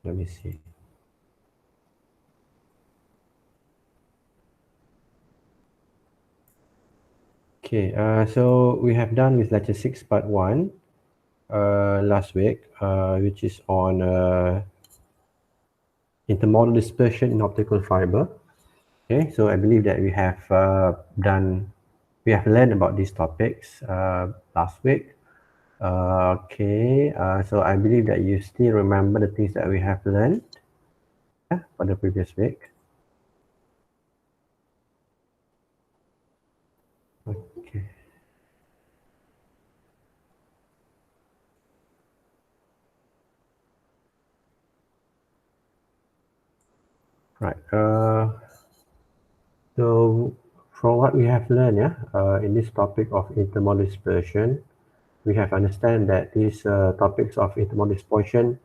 Let me see. Okay, so we have done with lecture 6 part 1 last week, which is on intermodal dispersion in optical fiber. Okay, so I believe that we have learned about these topics last week. So I believe that you still remember the things that we have learned for the previous week. Okay. Right. So from what we have learned, in this topic of intermodal dispersion, we have understand that these topics of intermodal dispersion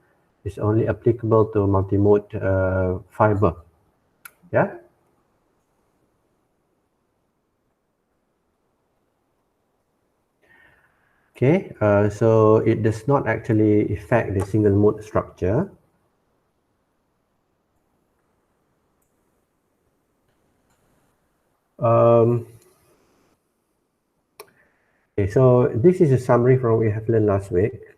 is only applicable to multimode fiber. Yeah. Okay. So it does not actually affect the single mode structure. Okay, so this is a summary from what we have learned last week,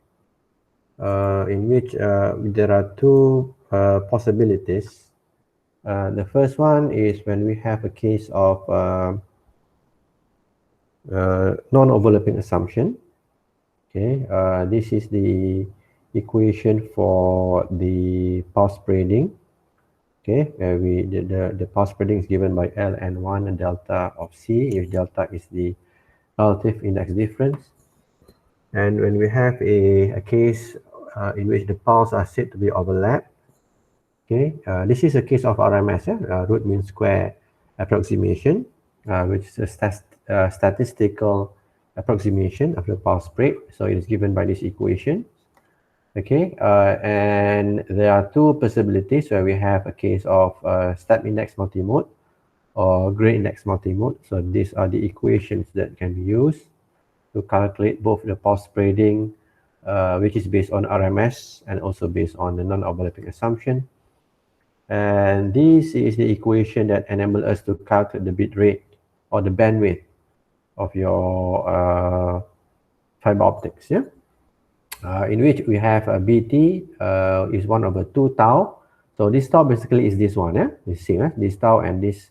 in which there are two possibilities. The first one is when we have a case of non-overlapping assumption. Okay, this is the equation for the power spreading. Okay, where the power spreading is given by ln1 and delta of c, if delta is the relative index difference. And when we have a case in which the powers are said to be overlapped, okay, this is a case of RMS, root mean square approximation, which is a statistical approximation of the power spread. So it is given by this equation. Okay, and there are two possibilities where we have a case of step index multimode or gray index multimode. So these are the equations that can be used to calculate both the power spreading, which is based on RMS and also based on the non-overlapping assumption. And this is the equation that enables us to calculate the bit rate or the bandwidth of your fiber optics, yeah? In which we have a BT is 1/2 tau. So this tau basically is this one, yeah? You see, this tau and this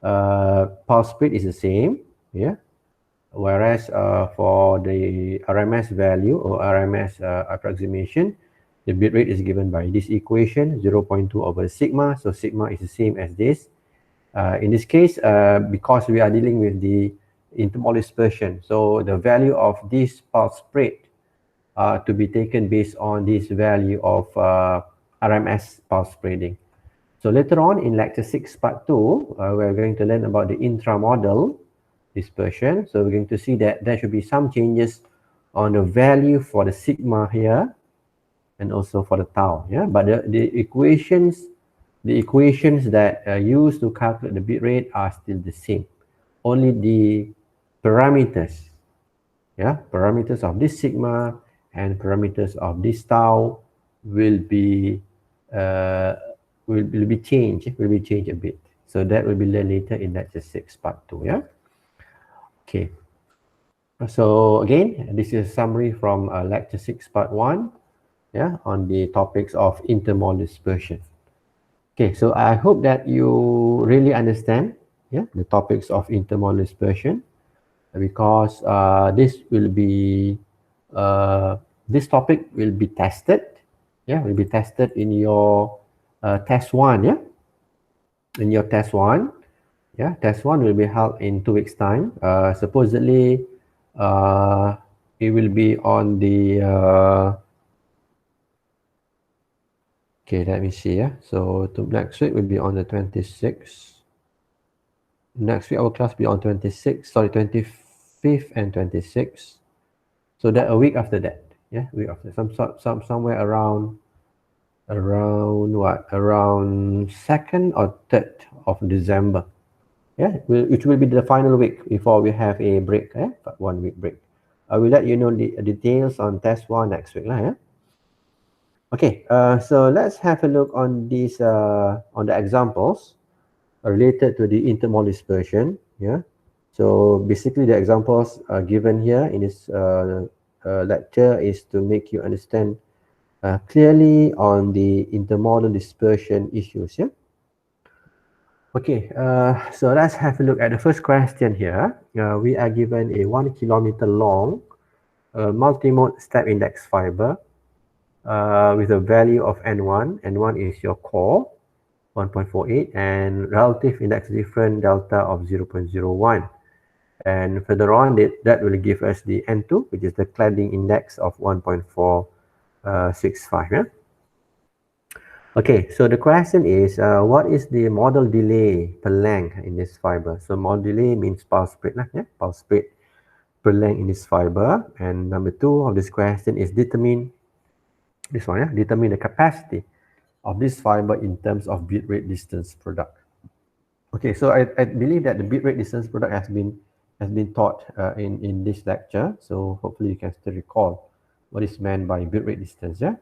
power spread is the same, yeah? Whereas for the RMS value or RMS approximation, the bit rate is given by this equation, 0.2 over sigma. So sigma is the same as this. In this case, because we are dealing with the intermodal dispersion, so the value of this power spread to be taken based on this value of RMS power spreading. So later on in lecture 6 part 2, we're going to learn about the intramodal dispersion. So we're going to see that there should be some changes on the value for the sigma here and also for the tau, yeah? But the equations that are used to calculate the bit rate are still the same. Only the parameters, yeah, parameters of this sigma and parameters of this tau will be changed a bit. So that will be learned later in lecture 6 part 2, yeah? Okay. So again, this is a summary from lecture 6 part 1, yeah, on the topics of intermodal dispersion. Okay, so I hope that you really understand, yeah, the topics of intermodal dispersion, because this topic will be tested, yeah, will be tested in your test 1, yeah, in your test 1. Yeah, test 1 will be held in 2 weeks time. Supposedly it will be on the okay, let me see, yeah. So next week will be on the 26th. Next week our class will be on 25th and 26th. So that a week after that, yeah, week after, somewhere around what, around 2nd or 3rd of December, yeah, which will be the final week before we have a break, 1 week break. I will let you know the details on test 1 next week, yeah. Okay, so let's have a look on these on the examples related to the intermodal dispersion. Yeah, so basically the examples given here in this lecture is to make you understand clearly on the intermodal dispersion issues. Yeah. Okay, so let's have a look at the first question here. We are given a 1 kilometer long multimode step index fiber with a value of N1. N1 is your core, 1.48, and relative index difference delta of 0.01. And further on, that will give us the N2, which is the cladding index of 1.465. Yeah? Okay, so the question is, what is the model delay per length in this fiber? So model delay means power spread, yeah? Power spread per length in this fiber. And number two of this question is determine this one, yeah? Determine the capacity of this fiber in terms of bit rate distance product. Okay, so I believe that the bit rate distance product has been taught in this lecture. So hopefully you can still recall what is meant by bit rate distance. Yeah.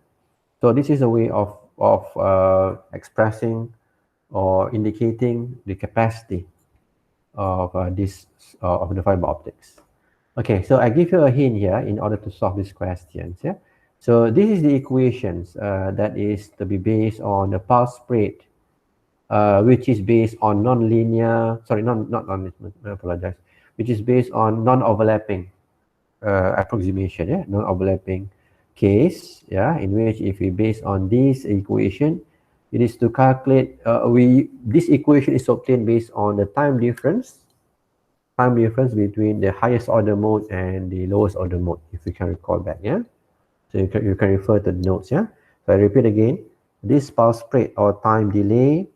So this is a way of expressing or indicating the capacity of this of the fiber optics. Okay, so I give you a hint here in order to solve these questions. Yeah. So this is the equations that is to be based on the power spread, which is based on non-linear, sorry, not non-linear, I apologize, which is based on non-overlapping approximation, yeah, non-overlapping case, yeah, in which if we base on this equation, it is to calculate, this equation is obtained based on the time difference between the highest order mode and the lowest order mode, if you can recall back, yeah. So you can refer to the notes, yeah. So I repeat again, this power spread or time delay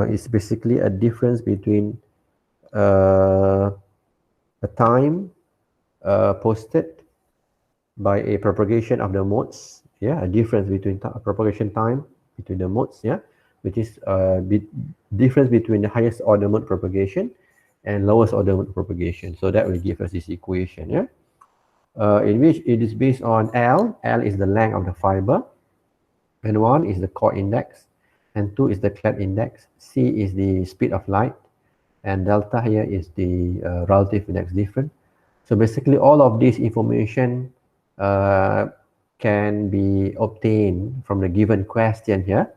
is basically a difference between a time posted by a propagation of the modes, yeah, a difference between propagation time between the modes, yeah, which is difference between the highest order mode propagation and lowest order mode propagation. So that will give us this equation, yeah, in which it is based on L. L is the length of the fiber, and 1 is the core index, and 2 is the clad index, C is the speed of light, and delta here is the relative index difference. So basically all of this information can be obtained from the given question here.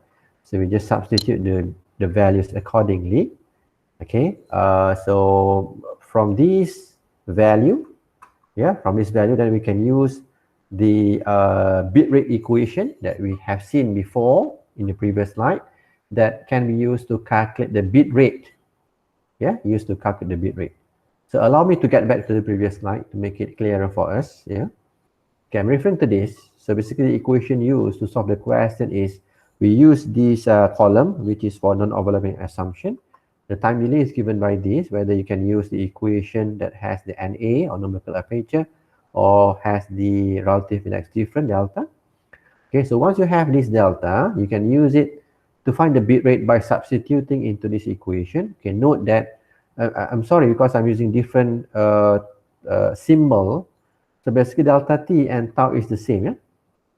So we just substitute the values accordingly. Okay, so from this value, yeah, from this value, then we can use the bit rate equation that we have seen before in the previous slide that can be used to calculate the bit rate. Yeah, used to calculate the bit rate. So allow me to get back to the previous slide to make it clearer for us. Yeah. Okay, I'm referring to this. So basically the equation used to solve the question is we use this column, which is for non-overlapping assumption. The time delay is given by this, whether you can use the equation that has the NA or numerical aperture or has the relative index difference delta. Okay, so once you have this delta, you can use it to find the bit rate by substituting into this equation. Okay, note that I'm sorry because I'm using different symbol. So basically delta t and tau is the same. Yeah?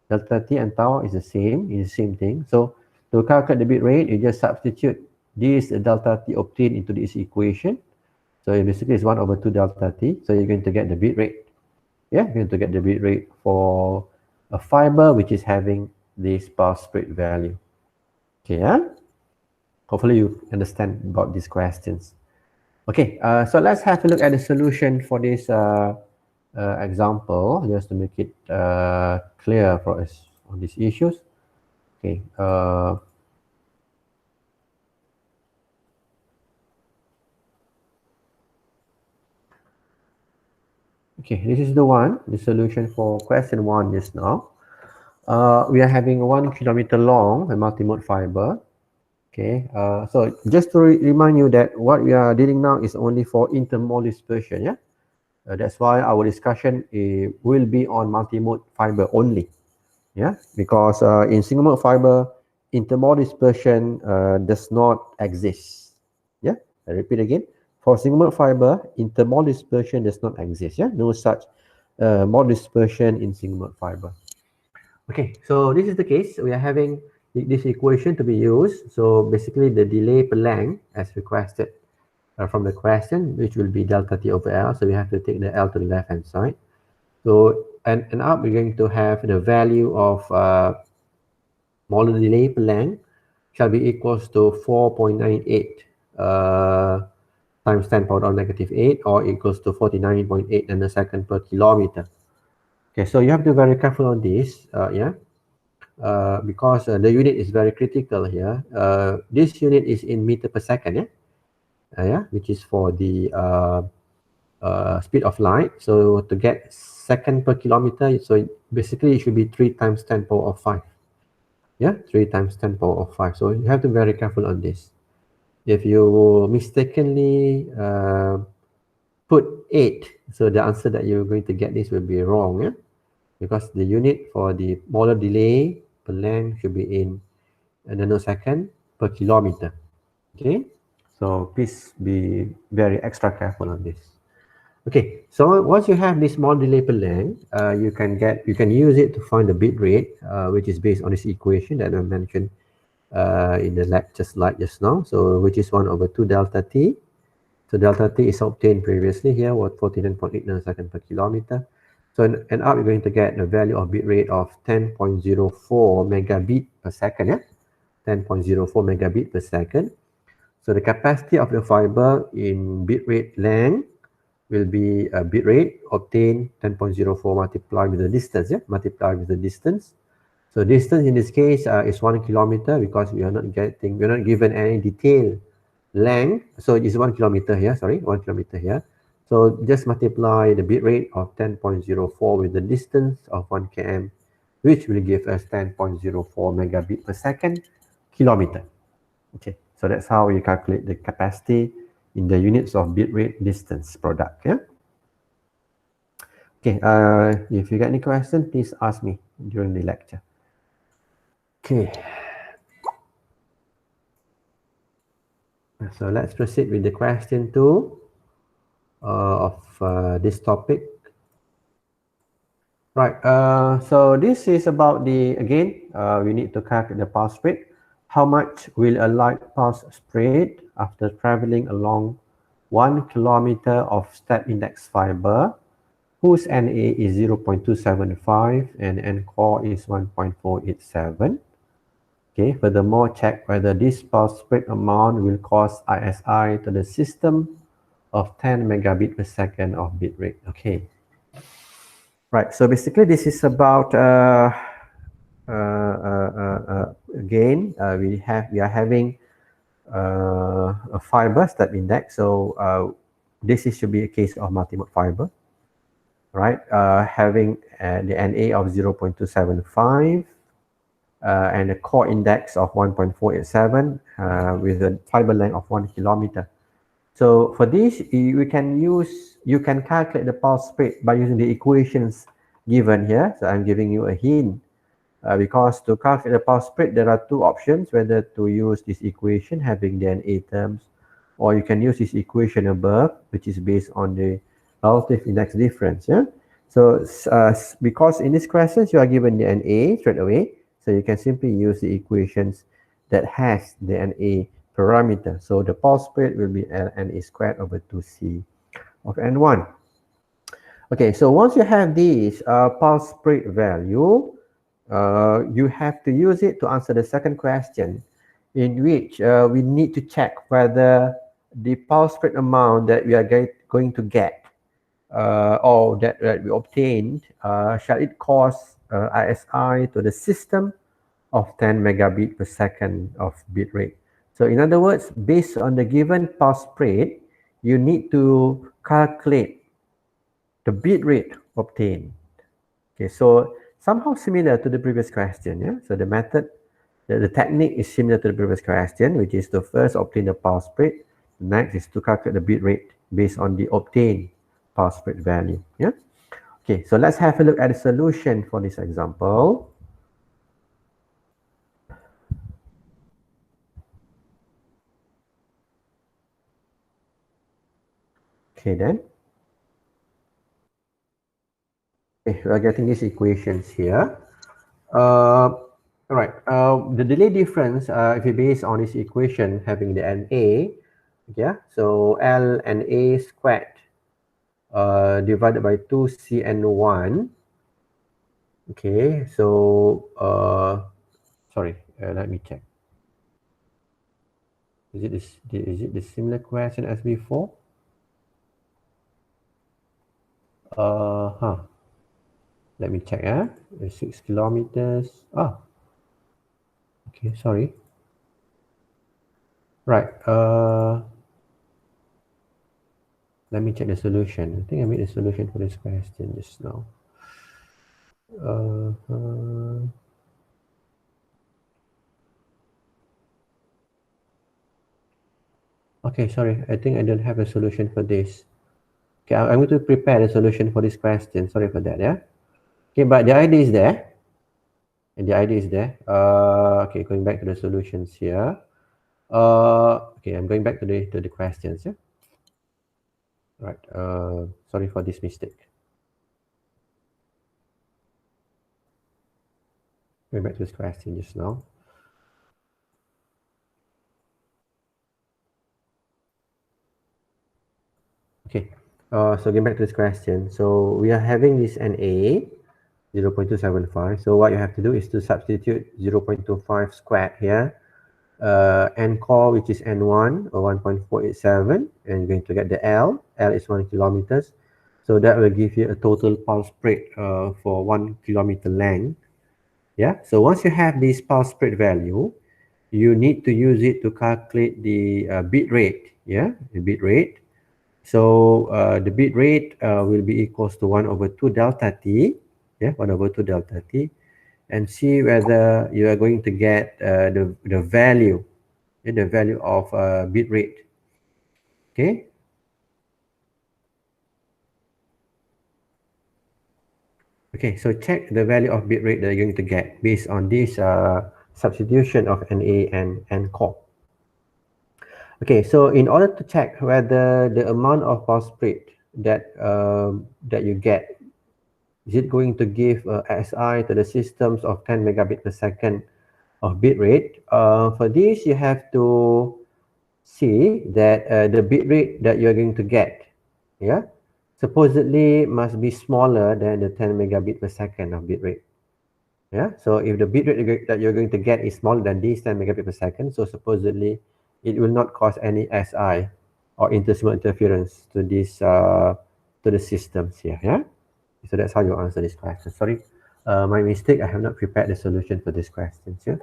Delta t and tau is the same thing. So to calculate the bit rate, you just substitute this delta t obtained into this equation. So basically it's 1 over 2 delta t. So you're going to get the bit rate. Yeah, you're going to get the bit rate for a fiber which is having this power spread value. Okay, yeah? Hopefully you understand about these questions. Okay, so let's have a look at the solution for this example, just to make it clear for us on these issues. Okay. Okay, this is the solution for question 1 just now. We are having a 1 kilometer long multimode fiber. Okay, so just to remind you that what we are dealing now is only for intermodal dispersion, yeah? That's why our discussion will be on multimode fiber only, yeah? Because in single mode fiber, intermodal dispersion does not exist, yeah? I repeat again, for single mode fiber, intermodal dispersion does not exist, yeah? No such mode dispersion in single mode fiber. Okay, so this is the case. We are having this equation to be used. So basically the delay per length as requested from the question, which will be delta T over L. So we have to take the L to the left hand side. So and up we're going to have the value of molar delay per length shall be equals to 4.98 times 10 power down negative 8 or equals to 49.8 nanosecond per kilometer. Okay, so you have to be very careful on this, because the unit is very critical here. This unit is in meter per second, which is for the speed of light. So to get second per kilometer, so basically it should be 3 times 10 power of 5. Yeah, 3 times 10 power of 5. So you have to be very careful on this. If you mistakenly put 8, so the answer that you're going to get this will be wrong, because the unit for the molar delay per length should be in a nanosecond per kilometer. Okay, so please be very extra careful on this. Okay, so once you have this molar delay per length, you can use it to find the bit rate, which is based on this equation that I mentioned in the lecture slide just now. So which is 1 over 2 delta t. So delta t is obtained previously here, what 49.8 nanosecond per kilometer. So and up, you're going to get a value of bit rate of 10.04 megabit per second, 10.04 megabit per second. So the capacity of the fiber in bit rate length will be a bit rate obtained 10.04 multiplied with the distance, multiplied with the distance. So distance in this case is 1 kilometer because we're not given any detailed length. So it's 1 kilometer here, 1 kilometer here. So just multiply the bit rate of 10.04 with the distance of 1 km, which will give us 10.04 megabit per second kilometer. Okay, so that's how you calculate the capacity in the units of bit rate distance product. Yeah. Okay, if you got any question, please ask me during the lecture. Okay. So let's proceed with the question 2 of this topic. Right, so this is about we need to calculate the pulse rate. How much will a light pulse spread after traveling along 1 kilometer of step index fiber, whose NA is 0.275 and N core is 1.487. Okay, furthermore, check whether this pulse spread amount will cause ISI to the system of 10 megabit per second of bit rate. Okay. Right, so basically this is about again we are having a fiber step index. So this should be a case of multi-mode fiber, right? Having the NA of 0.275 and a core index of 1.487 with a fiber length of 1 kilometer. So for this, you can calculate the pulse spread by using the equations given here. So I'm giving you a hint because to calculate the pulse spread, there are two options, whether to use this equation having the NA terms, or you can use this equation above, which is based on the relative index difference. Yeah. So because in this question, you are given the NA straight away, so you can simply use the equations that has the NA parameter. So the pulse spread will be NA squared over 2C of N1. Okay, so once you have this pulse spread value, you have to use it to answer the second question, in which we need to check whether the pulse spread amount that we are going to get or that we obtained, shall it cause ISI to the system of 10 megabit per second of bit rate. So in other words, based on the given pulse spread, you need to calculate the bit rate obtained. Okay, so somehow similar to the previous question. Yeah, so the method, the technique is similar to the previous question, which is to first obtain the pulse spread. Next is to calculate the bit rate based on the obtained pulse spread value. Yeah. Okay, so let's have a look at the solution for this example. Okay, then. Okay, we are getting these equations here. All right. The delay difference, if you base on this equation having the NA, yeah. So L and A squared divided by 2CN1. Okay. So sorry. Let me check. Is it the similar question as before? Huh. Let me check. 6 kilometers. Ah. Okay. Sorry. Right. Let me check the solution. I think I made a solution for this question just now. Okay, sorry. I think I don't have a solution for this. Okay, I'm going to prepare a solution for this question. Sorry for that, yeah? Okay, but the idea is there. And the idea is there. Okay, going back to the solutions here. Okay, I'm going back to the questions, yeah? Right. Sorry for this mistake. Going back to this question just now. Okay. So getting back to this question. So we are having this NA 0.275. So what you have to do is to substitute 0.25 squared here. N core, which is N1 or 1.487, and you're going to get the L. L is 1 kilometers. So that will give you a total pulse spread for 1 kilometer length. Yeah. So once you have this pulse spread value, you need to use it to calculate the bit rate. Yeah, the bit rate. So the bit rate will be equals to 1 over 2 delta T. Yeah, 1 over 2 delta T. And see whether you are going to get the value, the value of bit rate. Okay. Okay, so check the value of bit rate that you're going to get based on this substitution of NA and N-core. Okay, so in order to check whether the amount of pulse spread that you get, is it going to give SI to the systems of 10 megabit per second of bit rate? For this, you have to see that the bit rate that you're going to get, yeah, supposedly must be smaller than the 10 megabit per second of bit rate. Yeah, so if the bit rate that you're going to get is smaller than this 10 megabit per second, so supposedly it will not cause any SI or intersignal interference to this to the systems here. Yeah, so that's how you answer this question. Sorry, my mistake. I have not prepared the solution for this question. Yeah.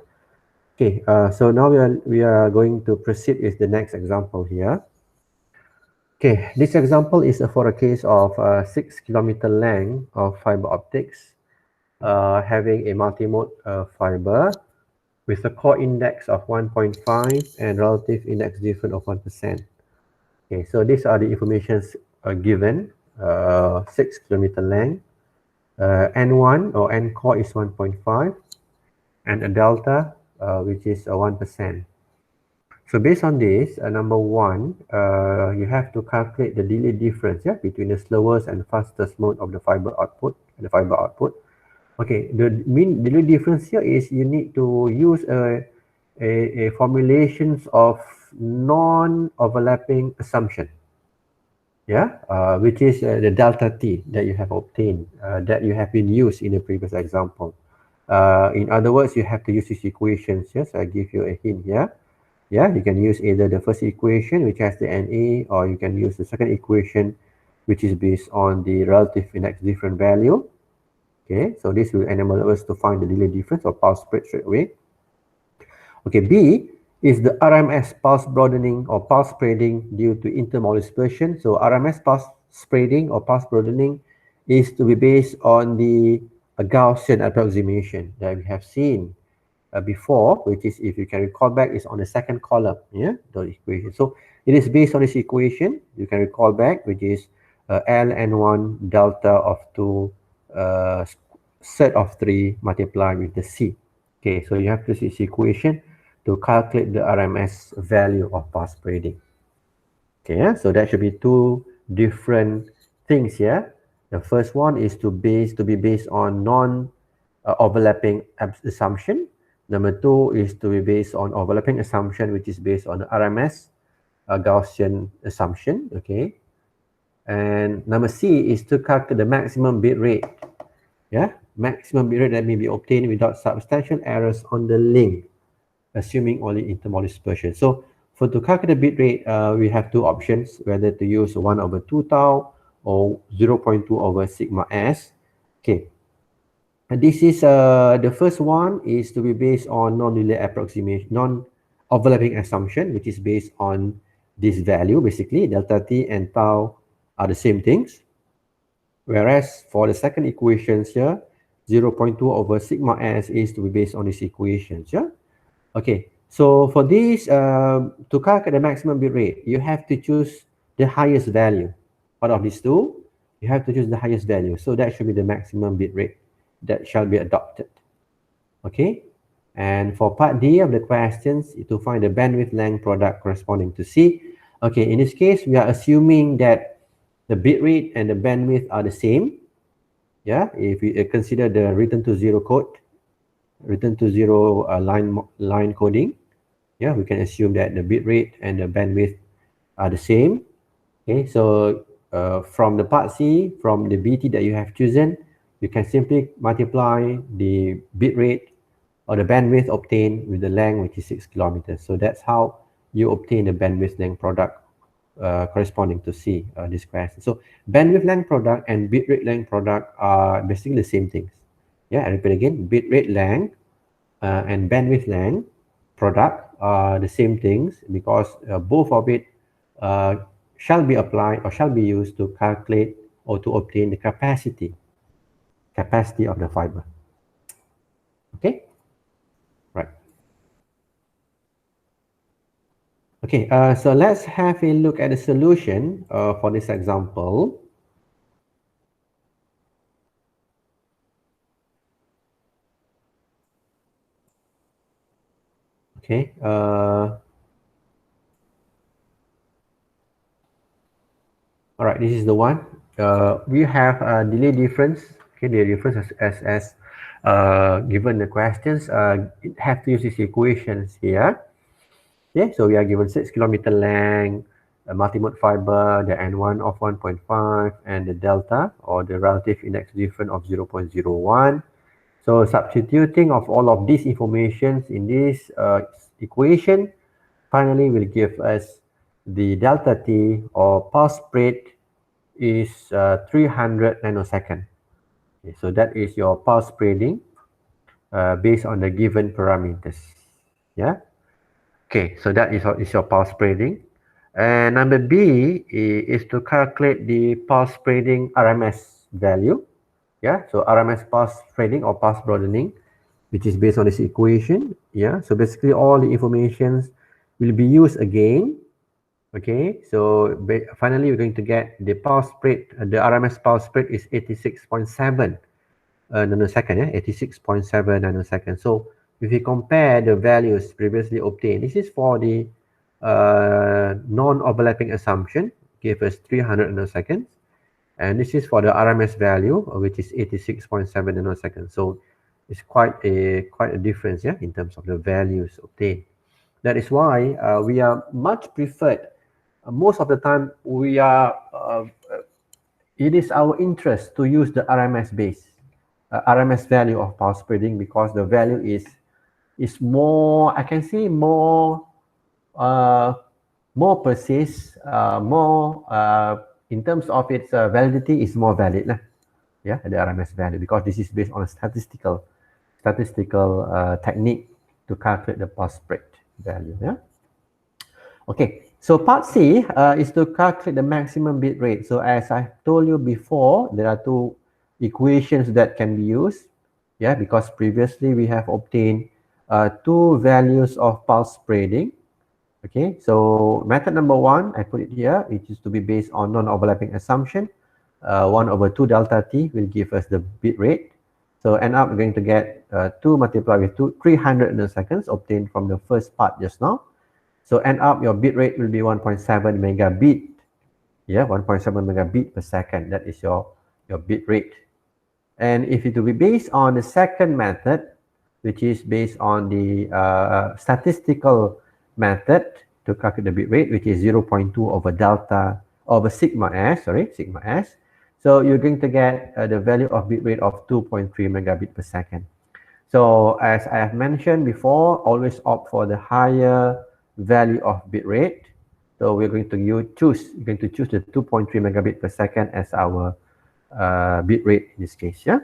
Okay. So now we are going to proceed with the next example here. Okay, this example is for a case of 6 kilometer length of fiber optics, having a multimode fiber with a core index of 1.5 and relative index difference of 1%. Okay, so these are the informations given. 6 kilometer length, N1 or N core is 1.5, and a delta which is 1%. So based on this, number one, you have to calculate the delay difference, yeah, between the slowest and fastest mode of the fiber output and the fiber output. Okay, the mean delay difference here is you need to use a formulations of non-overlapping assumption, yeah, which is the delta T that you have obtained, that you have been used in the previous example. In other words, you have to use these equations. Yes, I give you a hint here. Yeah, you can use either the first equation, which has the NA, or you can use the second equation, which is based on the relative index difference value. Okay, so this will enable us to find the delay difference or pulse spread straight away. Okay, B is the RMS pulse broadening or pulse spreading due to intermodal dispersion. So RMS pulse spreading or pulse broadening is to be based on the Gaussian approximation that we have seen before, which is, if you can recall back, is on the second column, yeah, the equation. So it is based on this equation, you can recall back, which is ln1 delta of 2 set of 3 multiplied with the C. Okay, so you have to use this equation to calculate the RMS value of pulse spreading. Okay, yeah? So that should be two different things here. The first one is to be based on overlapping assumption. Number 2 is to be based on overlapping assumption, which is based on the RMS Gaussian assumption. Okay. And number C is to calculate the maximum bit rate. Yeah, maximum bit rate that may be obtained without substantial errors on the link, assuming only intermodal dispersion. So for to calculate the bit rate, we have two options, whether to use 1/2 tau or 0.2 over sigma s. Okay. And this is the first one is to be based on non-linear approximation, non-overlapping assumption, which is based on this value. Basically, delta t and tau are the same things. Whereas for the second equations here, 0.2 over sigma s is to be based on these equations. Yeah. Okay. So for this, to calculate the maximum bit rate, you have to choose the highest value. Out of these two, you have to choose the highest value. So that should be the maximum bit rate that shall be adopted. Okay. And for part D of the questions, to find the bandwidth length product corresponding to C. Okay, in this case, we are assuming that the bit rate and the bandwidth are the same. Yeah, if we consider the return to zero code, return to zero line coding, yeah, we can assume that the bit rate and the bandwidth are the same. Okay, so from the part C, from the BT that you have chosen, you can simply multiply the bit rate or the bandwidth obtained with the length, which is 6 kilometers. So that's how you obtain the bandwidth length product corresponding to C, this question. So bandwidth length product and bit rate length product are basically the same things. Yeah, I repeat again, bit rate length and bandwidth length product are the same things, because both of it shall be applied or shall be used to calculate or to obtain the capacity of the fiber. Okay, right. Okay, so let's have a look at the solution for this example. Okay, all right, this is the one. We have a delay difference. Okay, the difference as given the questions, have to use these equations here. Okay, so we are given 6 kilometer length, a multimode fiber, the N1 of 1.5, and the delta or the relative index difference of 0.01. So substituting of all of these informations in this equation finally will give us the delta t or pulse spread is 300 nanosecond. Okay, so that is your pulse spreading based on the given parameters. Yeah. Okay, so that is your pulse spreading. And number B is to calculate the pulse spreading RMS value. Yeah, so RMS pulse spreading or pulse broadening, which is based on this equation. Yeah, so basically all the informations will be used again. Okay, so finally we're going to get the pulse spread. The RMS pulse spread is 86.7 nanosecond. Yeah, 86.7 nanosecond. So if you compare the values previously obtained, this is for the non-overlapping assumption, gave us 300 nanoseconds. And this is for the RMS value, which is 86.7 nanoseconds. So it's quite a difference, yeah, in terms of the values obtained. That is why we are much preferred. Most of the time, we are. It is our interest to use the RMS base, RMS value of pulse spreading, because the value is more. I can say more precise, more in terms of its validity is more valid lah. Yeah, the RMS value, because this is based on a statistical technique to calculate the pulse spread value. Yeah. Okay, so part C is to calculate the maximum bit rate. So as I told you before, there are two equations that can be used. Yeah, because previously we have obtained two values of pulse spreading. Okay, so method number one, I put it here, it is to be based on non-overlapping assumption. 1/2 delta t will give us the bit rate. So end up we're going to get 2 multiplied with 300 nanoseconds obtained from the first part just now. So end up your bit rate will be 1.7 megabit. Yeah, 1.7 megabit per second. That is your bit rate. And if it will be based on the second method, which is based on the statistical method to calculate the bit rate, which is 0.2 over delta over sigma s, sigma s. So you're going to get the value of bit rate of 2.3 megabit per second. So as I have mentioned before, always opt for the higher value of bit rate. So we're going to choose the 2.3 megabit per second as our bit rate in this case. Yeah.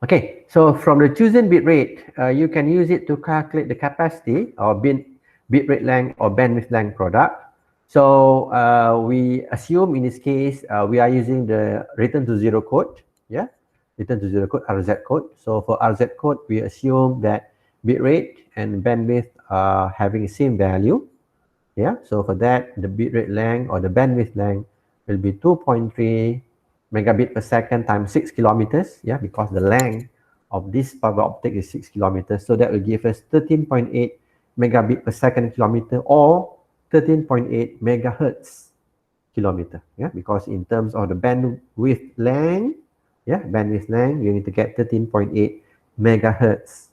Okay, so from the chosen bit rate, you can use it to calculate the capacity or bit rate length or bandwidth length product. So we assume in this case, we are using the return to zero code, yeah, return to zero code, RZ code. So for RZ code, we assume that bit rate and bandwidth are having the same value, yeah. So for that, the bit rate length or the bandwidth length will be 2.3 megabit per second times 6 kilometers, yeah, because the length of this fiber optic is 6 kilometers. So that will give us 13.8 megabit per second kilometer or 13.8 megahertz kilometer, yeah, because in terms of the bandwidth length, yeah, bandwidth length, you need to get 13.8 megahertz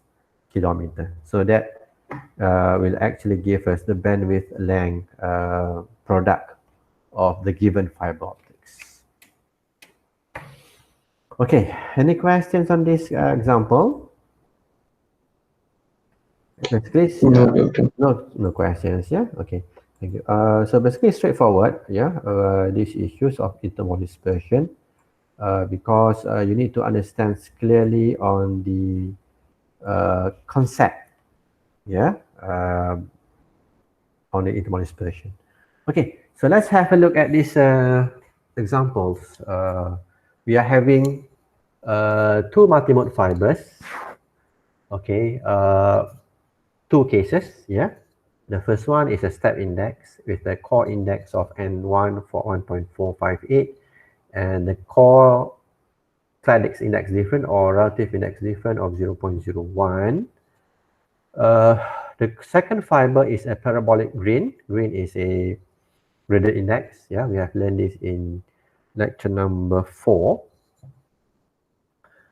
kilometer. So that will actually give us the bandwidth length product of the given fiber optics. Okay, any questions on this example? Basically, no questions, yeah? Okay, thank you. So basically straightforward, yeah? These issues of intermodal dispersion, because you need to understand clearly on the concept, yeah? On the intermodal dispersion. Okay, so let's have a look at these examples. We are having two multimode fibers. Okay, two cases, yeah. The first one is a step index with a core index of N1 for 1.458 and the core Cladix index difference or relative index difference of 0.01. The second fiber is a parabolic green. Green is a graded index. Yeah, we have learned this in lecture number 4.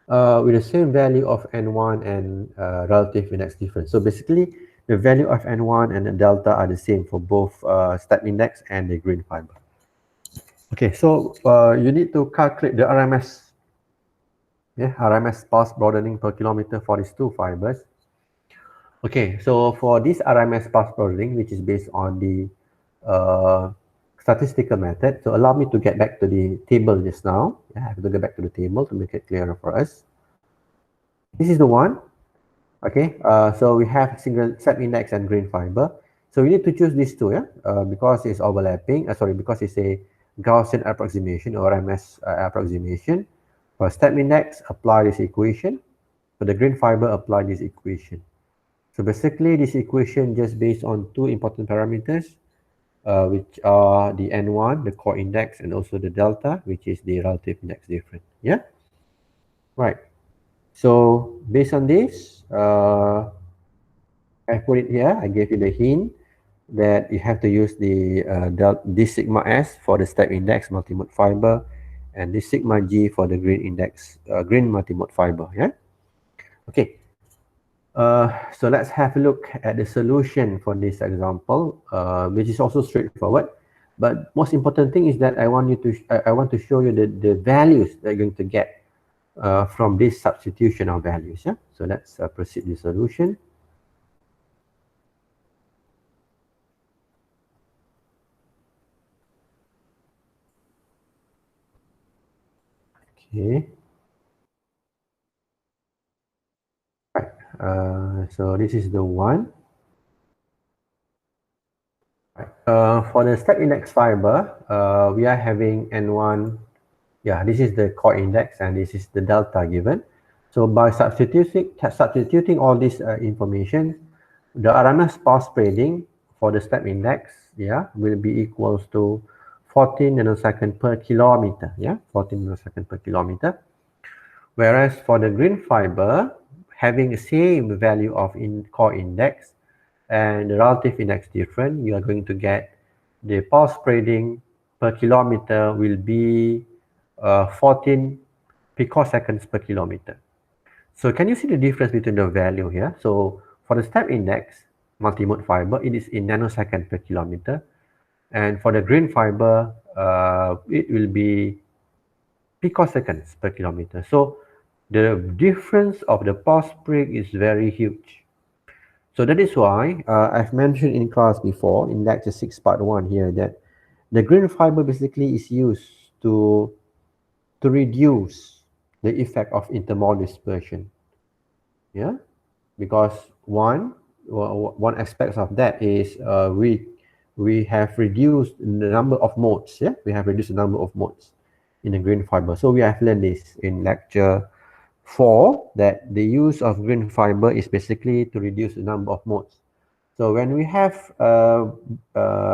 With the same value of N1 and relative index difference. So basically, the value of N1 and the delta are the same for both step index and the green fiber. Okay, so you need to calculate the RMS, yeah, RMS pulse broadening per kilometer for these two fibers. Okay, so for this RMS pulse broadening, which is based on the statistical method. So allow me to get back to the table just now. I have to go back to the table to make it clearer for us. This is the one. Okay, so we have single step index and green fiber. So we need to choose these two, yeah, because it's overlapping. Because it's a Gaussian approximation or RMS approximation. For step index, apply this equation. For the green fiber, apply this equation. So basically, this equation just based on two important parameters, which are the N1, the core index, and also the delta, which is the relative index difference. Yeah, right. So based on this, I put it here. I gave you the hint that you have to use the this sigma s for the step index multimode fiber, and this sigma g for the green index green multimode fiber. Yeah. Okay. So let's have a look at the solution for this example, which is also straightforward. But most important thing is that I want to show you the values that you're going to get from this substitution of values. Yeah. So let's proceed the solution. Okay. Right. So this is the one. For the step index fiber, we are having N1. Yeah, this is the core index and this is the delta given. So by substituting all this information, the RMS pulse spreading for the step index, yeah, will be equals to 14 nanosecond per kilometer. Yeah, 14 nanosecond per kilometer. Whereas for the green fiber, having the same value of core index and the relative index difference, you are going to get the pulse spreading per kilometer will be 14 picoseconds per kilometer. So can you see the difference between the value here? So for the step index multimode fiber, it is in nanosecond per kilometer, and for the green fiber, it will be picoseconds per kilometer. So the difference of the pulse break is very huge. So that is why I've mentioned in class before, in lecture 6 part 1 here, that the green fiber basically is used to reduce the effect of intermodal dispersion. Yeah, because one aspect of that is we have reduced the number of modes. Yeah, we have reduced the number of modes in the green fiber. So we have learned this in lecture 4, that the use of green fiber is basically to reduce the number of modes. So when we have a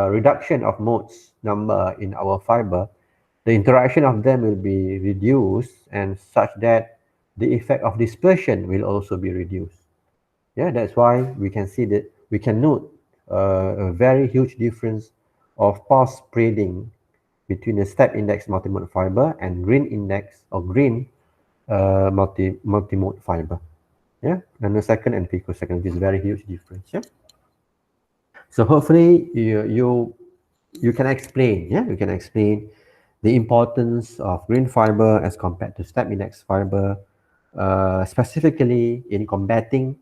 reduction of modes number in our fiber, the interaction of them will be reduced, and such that the effect of dispersion will also be reduced. Yeah, that's why we can see that we can note a very huge difference of pulse spreading between the step index multimode fiber and green index or green multimode fiber. Yeah, nanosecond and picosecond, this is very huge difference. Yeah. So hopefully you can explain. Yeah, you can explain the importance of green fiber as compared to step index fiber, specifically in combating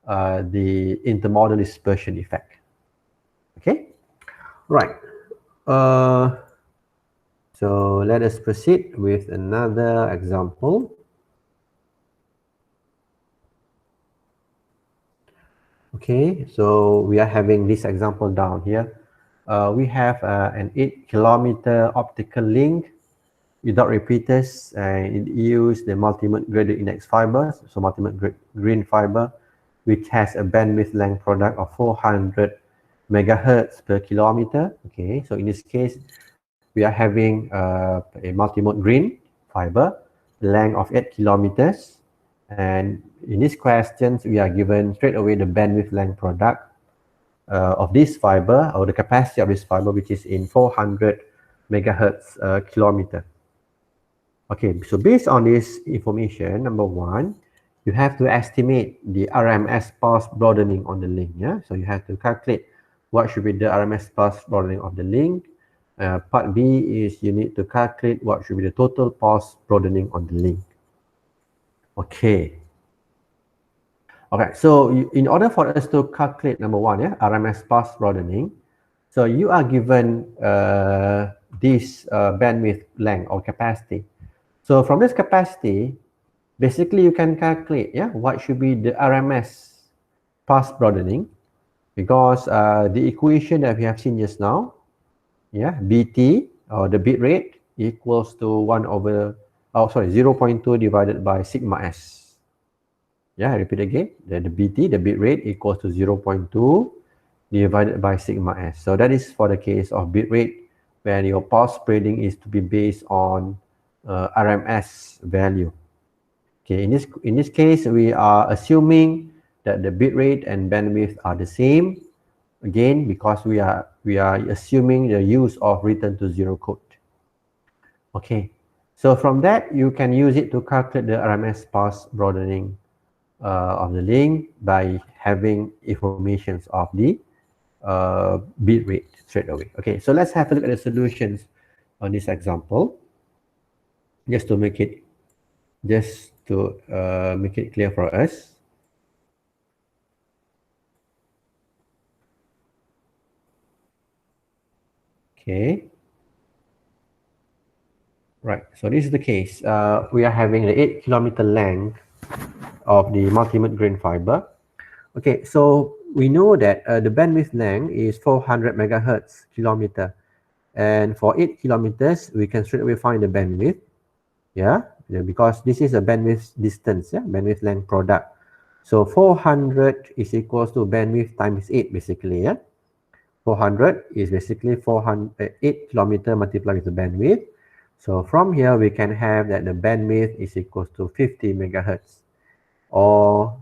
the intermodal dispersion effect. Okay, right. So let us proceed with another example. Okay, so we are having this example down here. We have an 8-kilometer optical link without repeaters, and it uses the multimode graded index fibers, so multimode green fiber, which has a bandwidth length product of 400 megahertz per kilometer. Okay, so in this case, we are having a multimode green fiber, length of 8 kilometers, and in these questions, we are given straight away the bandwidth length product of this fiber, or the capacity of this fiber, which is in 400 megahertz kilometer. Okay, so based on this information, number one, you have to estimate the RMS pulse broadening on the link. Yeah, so you have to calculate what should be the RMS pulse broadening of the link. Part B is you need to calculate what should be the total pulse broadening on the link. Okay. Okay, so in order for us to calculate number one, yeah, RMS pulse broadening, so you are given this bandwidth length or capacity. So from this capacity, basically you can calculate, yeah, what should be the RMS pulse broadening, because the equation that we have seen just now, yeah, BT, or the bit rate, equals to 0.2 divided by sigma s. Yeah, I repeat again, the BT, the bit rate, equals to 0.2 divided by sigma s. So that is for the case of bit rate, when your pulse spreading is to be based on RMS value. Okay, in this case, we are assuming that the bit rate and bandwidth are the same. Again, because we are assuming the use of return to zero code. Okay, so from that you can use it to calculate the RMS pulse broadening of the link by having informations of the bit rate straight away. Okay, so let's have a look at the solutions on this example, just to make it clear for us. Okay. Right, so this is the case. We are having the 8-kilometer length of the multimode green fiber. Okay, so we know that the bandwidth length is 400 megahertz kilometer, and for 8 kilometers we can straight away find the bandwidth. Yeah, because this is a bandwidth distance, yeah, bandwidth length product. So 400 is equals to bandwidth times 8 basically. Yeah, 400 is basically 8 kilometer multiplied with the bandwidth. So from here we can have that the bandwidth is equals to 50 megahertz, or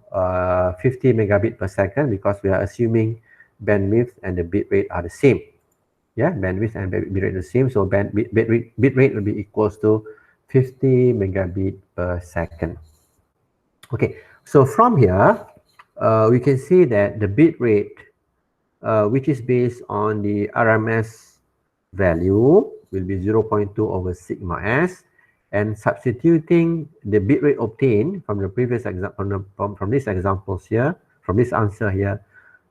50 megabit per second, because we are assuming bandwidth and the bit rate are the same. Yeah, bandwidth and bit rate are the same, so bit rate will be equals to 50 megabit per second. Okay, so from here, we can see that the bit rate, which is based on the RMS value, will be 0.2 over sigma s, and substituting the bit rate obtained from the previous example, from these examples here, from this answer here,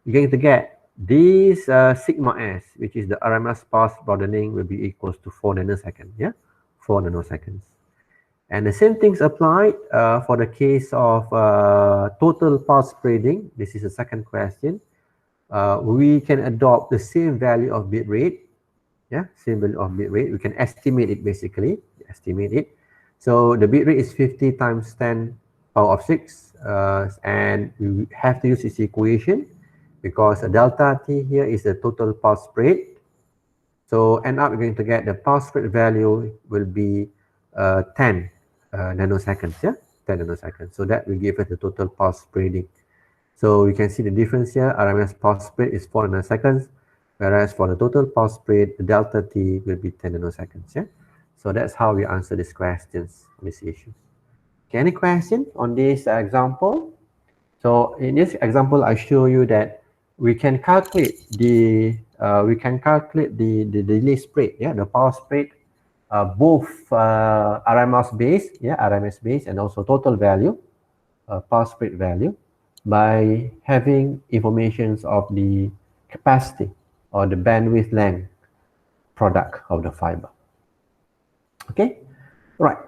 you're going to get this sigma s, which is the RMS path broadening, will be equals to 4 nanoseconds. Yeah, 4 nanoseconds. And the same things apply for the case of total path spreading. This is the second question. We can adopt the same value of bit rate. Yeah, same value of bit rate. We can estimate it basically. Estimate it. So the bit rate is 50 times 10 power of 6. And we have to use this equation because delta T here is the total path spread. So end up we're going to get the path spread value will be 10 nanoseconds. Yeah, 10 nanoseconds. So that will give us the total path spreading. So you can see the difference here. RMS path spread is 4 nanoseconds, whereas for the total path spread, the delta T will be 10 nanoseconds. Yeah. So that's how we answer these questions on this issue. Okay, any question on this example? So in this example, I show you that we can calculate the delay spread, yeah, the power spread, both RMS base, yeah, RMS base, and also total value, power spread value, by having informations of the capacity or the bandwidth length product of the fiber. Okay, right.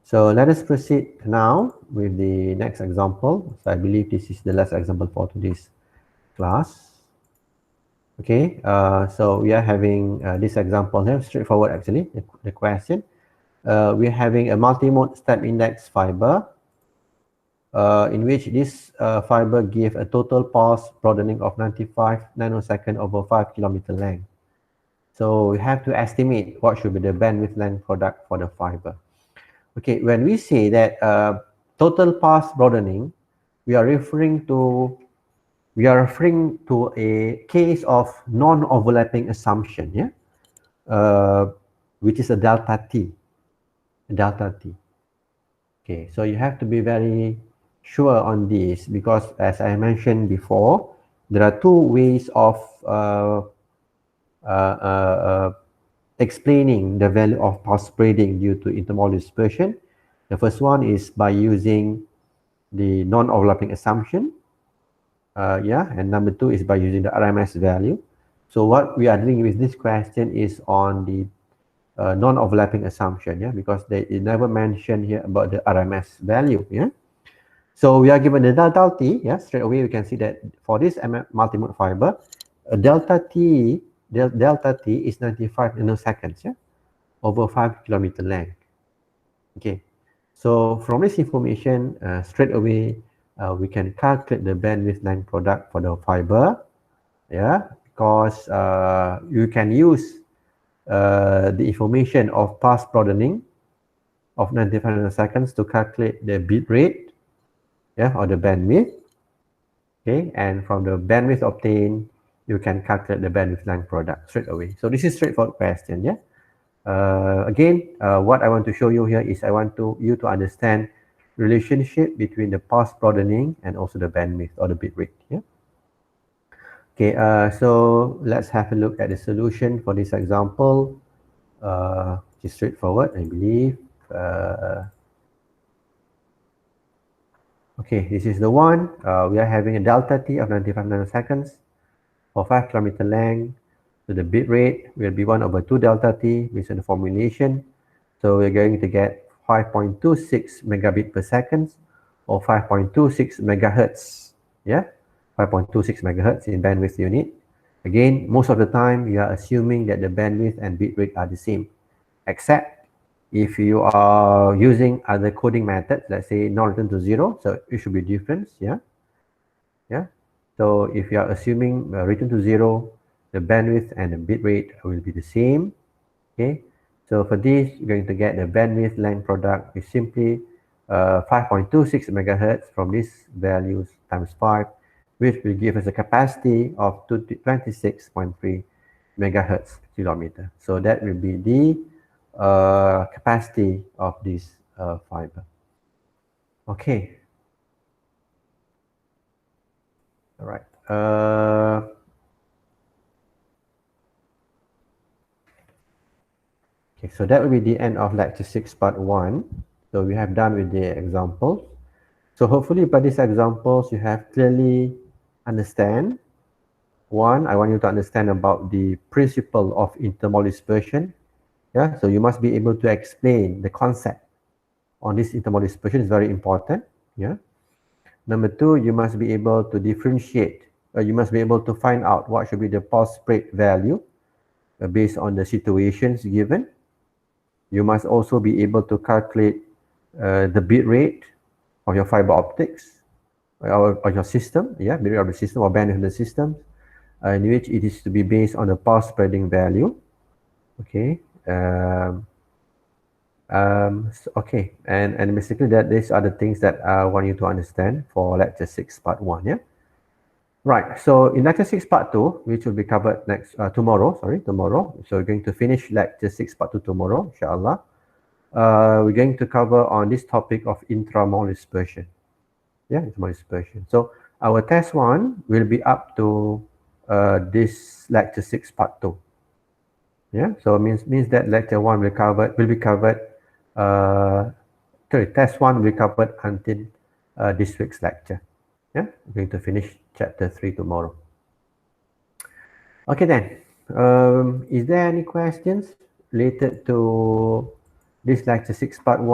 So let us proceed now with the next example. So I believe this is the last example for today's class. Okay, so we are having this example here, straightforward actually, the question. We are having a multi-mode step index fiber in which this fiber gives a total path broadening of 95 nanosecond over 5 kilometer length. So we have to estimate what should be the bandwidth length product for the fiber. Okay, when we say that total path broadening, we are referring to a case of non-overlapping assumption, yeah, which is a delta T. Delta T. Okay, so you have to be very sure on this because, as I mentioned before, there are two ways of explaining the value of path spreading due to intermodal dispersion. The first one is by using the non-overlapping assumption, and number two is by using the RMS value. So what we are doing with this question is on the non-overlapping assumption, yeah, because they never mention here about the RMS value, yeah. So we are given the delta T, yeah, straight away we can see that for this multi-mode fiber, delta T is 95 nanoseconds, yeah, over 5 kilometer length. Okay, so from this information, straight away we can calculate the bandwidth length product for the fiber, yeah, because you can use the information of path broadening of 95 nanoseconds to calculate the bit rate, yeah, or the bandwidth. Okay, and from the bandwidth obtained, you can calculate the bandwidth length product straight away. So this is straightforward question, yeah. Again, what I want to show you here is I want you to understand relationship between the path broadening and also the bandwidth or the bit rate, yeah. Okay, so let's have a look at the solution for this example. It's straightforward, I believe. Okay, this is the one. We are having a delta T of 95 nanoseconds for 5 kilometer length. So the bit rate will be 1 over 2 delta T based on the formulation. So we're going to get 5.26 megabit per second or 5.26 megahertz. Yeah, 5.26 megahertz in bandwidth unit. Again, most of the time you are assuming that the bandwidth and bit rate are the same, except if you are using other coding methods, let's say non-return to zero, so it should be different, yeah. So if you are assuming return to zero, the bandwidth and the bit rate will be the same. Okay, so for this, you're going to get the bandwidth length product is simply 5.26 megahertz from these values times 5, which will give us a capacity of 26.3 megahertz kilometer. So that will be the capacity of this fiber. Okay. All right. Okay, so that will be the end of lecture 6 part 1. So we have done with the examples. So hopefully by these examples you have clearly understand. One, I want you to understand about the principle of intermodal dispersion. Yeah, so you must be able to explain the concept on this intermodal dispersion is very important. Yeah. Number two, you must be able to differentiate. You must be able to find out what should be the pulse spread value based on the situations given. You must also be able to calculate the bit rate of your fiber optics or your system, yeah, bit rate of the system or bandwidth of the system, in which it is to be based on the pulse spreading value. Okay. Okay, and basically that these are the things that I want you to understand for lecture 6 part 1. Yeah. Right. So in lecture 6 part 2, which will be covered next tomorrow. So we're going to finish lecture 6 part 2 tomorrow, inshallah. We're going to cover on this topic of intramodal dispersion. Yeah, intramodal dispersion. So our test 1 will be up to this lecture 6 part 2. Yeah, so means that lecture 1 will be covered. Sorry, test 1 will be covered until this week's lecture. Yeah, we're going to finish chapter 3 tomorrow. Okay then, is there any questions related to this lecture 6 part 1?